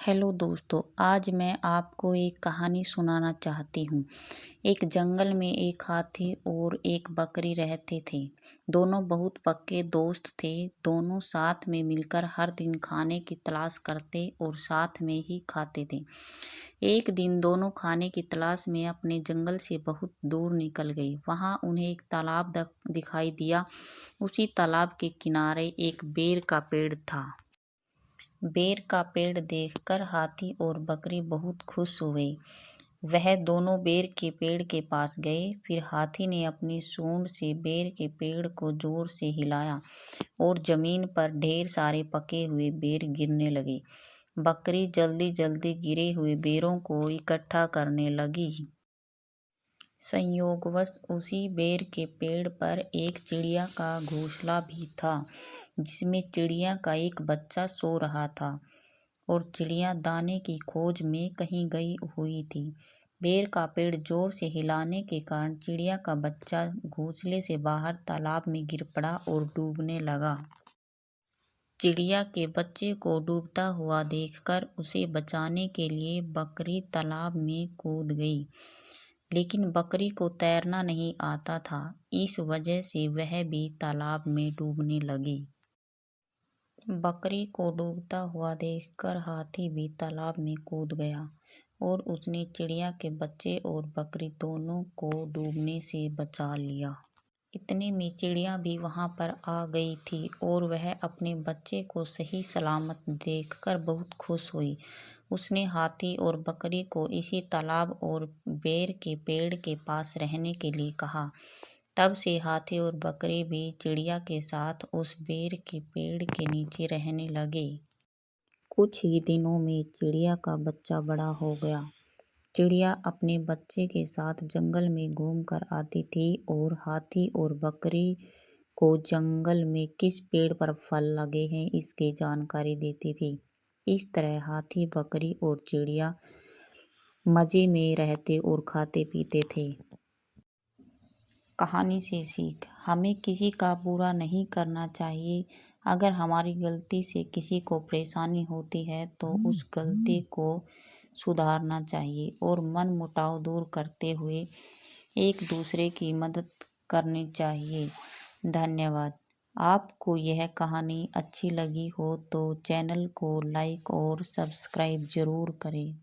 Hello दोस्तों, आज मैं आपको एक कहानी सुनाना चाहती हूँ। एक जंगल में एक हाथी और एक बकरी रहते थे। दोनों बहुत पक्के दोस्त थे। दोनों साथ में मिलकर हर दिन खाने की तलाश करते और साथ में ही खाते थे। एक दिन दोनों खाने की तलाश में अपने जंगल से बहुत दूर निकल गए। वहाँ उन्हें एक तालाब दिखाई दिया। उसी तालाब के किनारे एक बेर का पेड़ था। बेर का पेड़ देखकर हाथी और बकरी बहुत खुश हुए। वह दोनों बेर के पेड़ के पास गए। फिर हाथी ने अपनी सूंड से बेर के पेड़ को जोर से हिलाया और जमीन पर ढेर सारे पके हुए बेर गिरने लगे। बकरी जल्दी जल्दी गिरे हुए बेरों को इकट्ठा करने लगी। संयोगवश उसी बेर के पेड़ पर एक चिड़िया का घोंसला भी था, जिसमें चिड़िया का एक बच्चा सो रहा था और चिड़िया दाने की खोज में कहीं गई हुई थी। बेर का पेड़ जोर से हिलाने के कारण चिड़िया का बच्चा घोंसले से बाहर तालाब में गिर पड़ा और डूबने लगा। चिड़िया के बच्चे को डूबता हुआ देखकर उसे बचाने के लिए बकरी तालाब में कूद गई। लेकिन बकरी को तैरना नहीं आता था। इस वजह से वह भी तालाब में डूबने लगी। बकरी को डूबता हुआ देखकर हाथी भी तालाब में कूद गया और उसने चिड़िया के बच्चे और बकरी दोनों को डूबने से बचा लिया। इतने में चिड़िया भी वहां पर आ गई थी और वह अपने बच्चे को सही सलामत देखकर बहुत खुश हुई। उसने हाथी और बकरी को इसी तालाब और बेर के पेड़ के पास रहने के लिए कहा। तब से हाथी और बकरी भी चिड़िया के साथ उस बेर के पेड़ के नीचे रहने लगे। कुछ ही दिनों में चिड़िया का बच्चा बड़ा हो गया। चिड़िया अपने बच्चे के साथ जंगल में घूमकर आती थी और हाथी और बकरी को जंगल में किस पेड़ पर फल लगे हैं इसकी जानकारी देती थी। इस तरह हाथी, बकरी और चिड़िया मजे में रहते और खाते पीते थे। कहानी से सीख: हमें किसी का बुरा नहीं करना चाहिए। अगर हमारी गलती से किसी को परेशानी होती है तो उस गलती को सुधारना चाहिए और मनमुटाव दूर करते हुए एक दूसरे की मदद करनी चाहिए। धन्यवाद। आपको यह कहानी अच्छी लगी हो तो चैनल को लाइक और सब्सक्राइब जरूर करें।